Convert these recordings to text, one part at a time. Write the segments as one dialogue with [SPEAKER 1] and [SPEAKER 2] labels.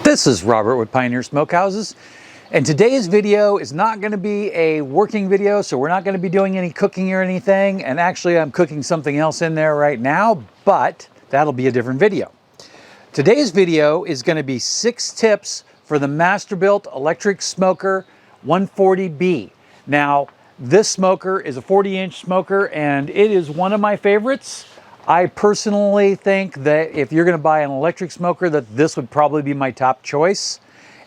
[SPEAKER 1] This is Robert with Pioneer Smokehouses, and today's video is not going to be a working video, so we're not going to be doing any cooking or anything. And actually I'm cooking something else in there right now, but that'll be a different video. Today's video is going to be 6 tips for the Masterbuilt Electric Smoker 140b. Now, this smoker is a 40-inch smoker and it is one of my favorites. I personally think that if you're going to buy an electric smoker, that this would probably be my top choice.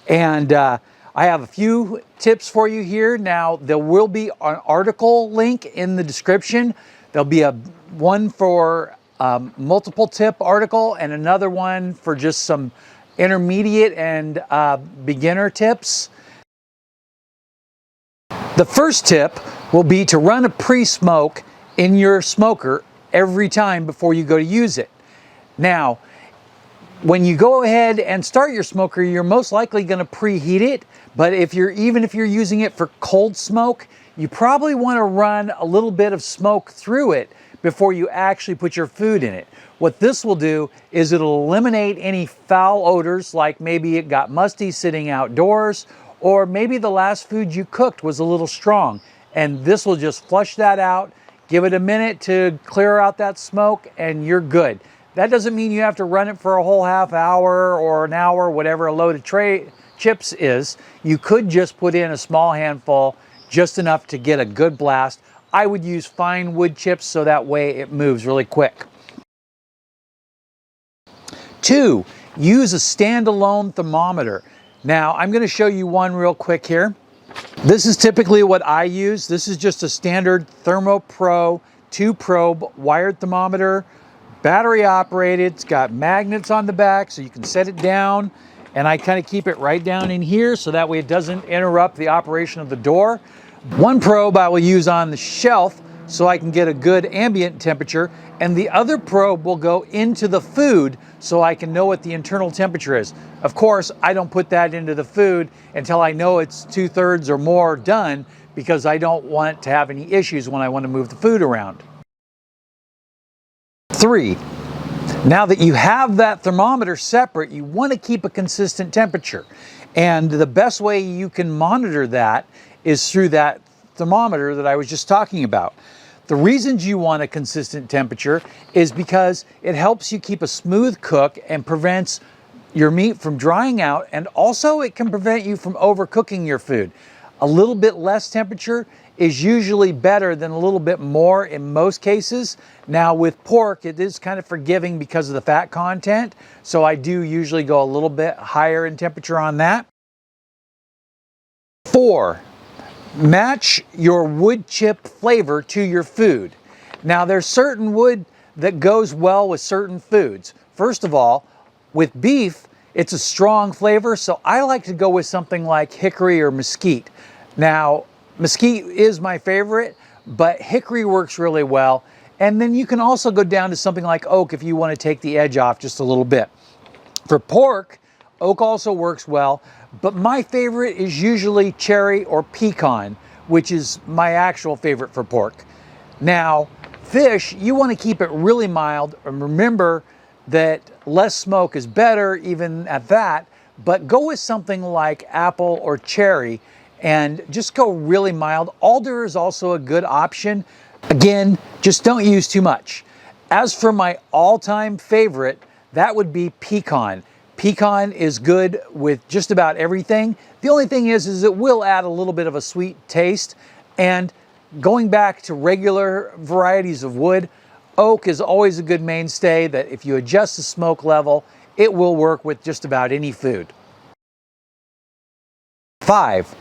[SPEAKER 1] And I have a few tips for you here. Now, there will be an article link in the description. There'll be one for multiple tip article and another one for just some intermediate and beginner tips. The first tip will be to run a pre-smoke in your smoker every time before you go to use it. Now, when you go ahead and start your smoker, you're most likely going to preheat it, but even if you're using it for cold smoke, you probably want to run a little bit of smoke through it before you actually put your food in it. What this will do is it'll eliminate any foul odors, like maybe it got musty sitting outdoors, or maybe the last food you cooked was a little strong, and this will just flush that out. Give it a minute to clear out that smoke and you're good. That doesn't mean you have to run it for a whole half hour or an hour, whatever a load of chips is. You could just put in a small handful, just enough to get a good blast. I would use fine wood chips so that way it moves really quick. 2, use a standalone thermometer. Now, I'm going to show you one real quick here. This is typically what I use. This is just a standard ThermoPro 2-probe wired thermometer, battery operated. It's got magnets on the back so you can set it down, and I kind of keep it right down in here so that way it doesn't interrupt the operation of the door. One probe I will use on the shelf so I can get a good ambient temperature, and the other probe will go into the food so I can know what the internal temperature is. Of course, I don't put that into the food until I know it's 2/3 or more done, because I don't want to have any issues when I want to move the food around. 3, now that you have that thermometer separate, you want to keep a consistent temperature. And the best way you can monitor that is through that thermometer that I was just talking about. The reasons you want a consistent temperature is because it helps you keep a smooth cook and prevents your meat from drying out, and also it can prevent you from overcooking your food. A little bit less temperature is usually better than a little bit more in most cases. Now with pork, it is kind of forgiving because of the fat content, so I do usually go a little bit higher in temperature on that. 4, match your wood chip flavor to your food. Now there's certain wood that goes well with certain foods. First of all, with beef, it's a strong flavor, so I like to go with something like hickory or mesquite. Now, mesquite is my favorite, but hickory works really well. And then you can also go down to something like oak if you want to take the edge off just a little bit. For pork, oak also works well, but my favorite is usually cherry or pecan, which is my actual favorite for pork. Now, fish, you want to keep it really mild, and remember that less smoke is better even at that, but go with something like apple or cherry and just go really mild. Alder is also a good option. Again, just don't use too much. As for my all-time favorite, that would be pecan. Pecan is good with just about everything. The only thing is it will add a little bit of a sweet taste. And going back to regular varieties of wood, oak is always a good mainstay that if you adjust the smoke level, it will work with just about any food. 5,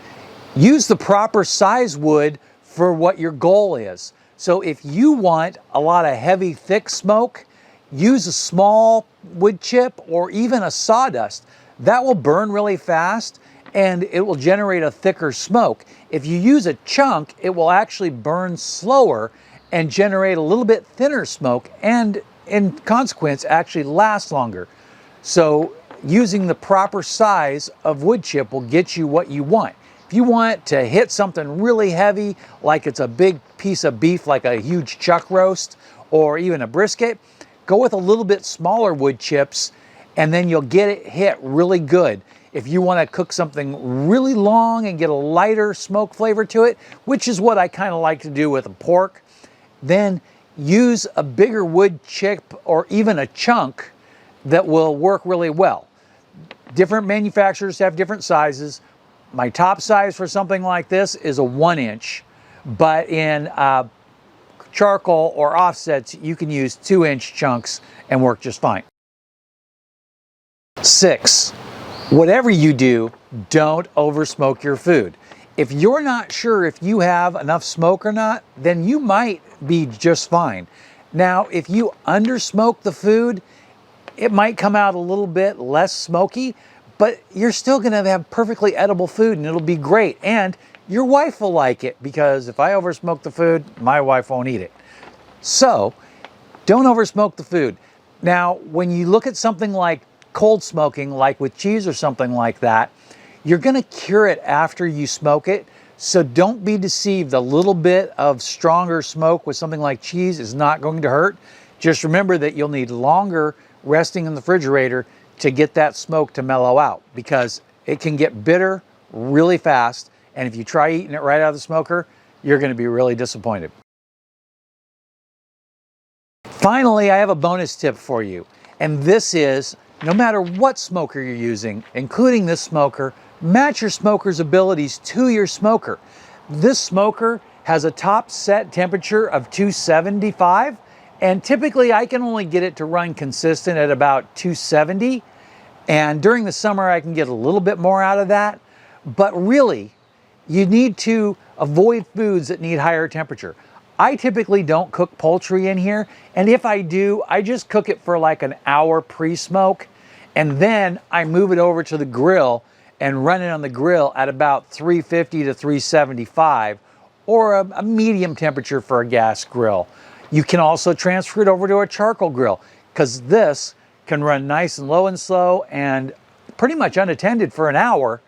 [SPEAKER 1] use the proper size wood for what your goal is. So if you want a lot of heavy, thick smoke, use a small wood chip or even a sawdust. That will burn really fast and it will generate a thicker smoke. If you use a chunk, it will actually burn slower and generate a little bit thinner smoke, and in consequence actually last longer. So using the proper size of wood chip will get you what you want. If you want to hit something really heavy, like it's a big piece of beef, like a huge chuck roast or even a brisket, go with a little bit smaller wood chips and then you'll get it hit really good. If you want to cook something really long and get a lighter smoke flavor to it, which is what I kind of like to do with a pork, then use a bigger wood chip or even a chunk that will work really well. Different manufacturers have different sizes. My top size for something like this is a 1-inch, but in charcoal or offsets, you can use 2-inch chunks and work just fine. 6, whatever you do, don't over smoke your food. If you're not sure if you have enough smoke or not, then you might be just fine. Now, if you under smoke the food, it might come out a little bit less smoky, but you're still gonna have perfectly edible food and it'll be great. And your wife will like it, because if I over smoke the food, my wife won't eat it. So don't over smoke the food. Now, when you look at something like cold smoking, like with cheese or something like that, you're gonna cure it after you smoke it. So don't be deceived. A little bit of stronger smoke with something like cheese is not going to hurt. Just remember that you'll need longer resting in the refrigerator to get that smoke to mellow out, because it can get bitter really fast. And if you try eating it right out of the smoker, you're gonna be really disappointed. Finally, I have a bonus tip for you. And this is, no matter what smoker you're using, including this smoker, match your smoker's abilities to your smoker. This smoker has a top set temperature of 275, and typically I can only get it to run consistent at about 270. And during the summer, I can get a little bit more out of that. But really, you need to avoid foods that need higher temperature. I typically don't cook poultry in here, and if I do, I just cook it for like an hour pre-smoke, and then I move it over to the grill and run it on the grill at about 350 to 375, or a medium temperature for a gas grill. You can also transfer it over to a charcoal grill, because this can run nice and low and slow and pretty much unattended for an hour,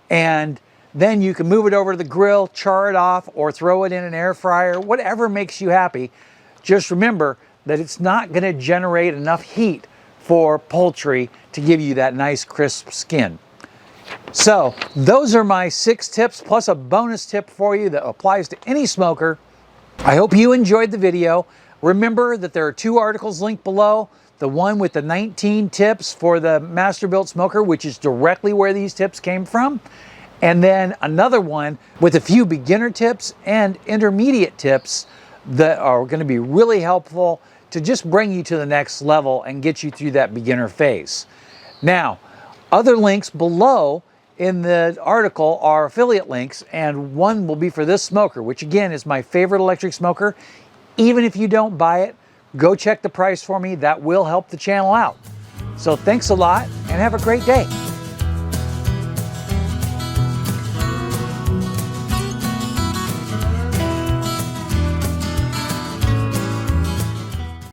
[SPEAKER 1] and then you can move it over to the grill, char it off, or throw it in an air fryer, whatever makes you happy. Just remember that it's not going to generate enough heat for poultry to give you that nice crisp skin. So those are my 6 tips, plus a bonus tip for you that applies to any smoker. I hope you enjoyed the video. Remember that there are 2 articles linked below. The one with the 19 tips for the Masterbuilt smoker, which is directly where these tips came from. And then another one with a few beginner tips and intermediate tips that are going to be really helpful to just bring you to the next level and get you through that beginner phase. Now, other links below in the article are affiliate links, and one will be for this smoker, which again is my favorite electric smoker. Even if you don't buy it, go check the price for me. That will help the channel out. So thanks a lot and have a great day.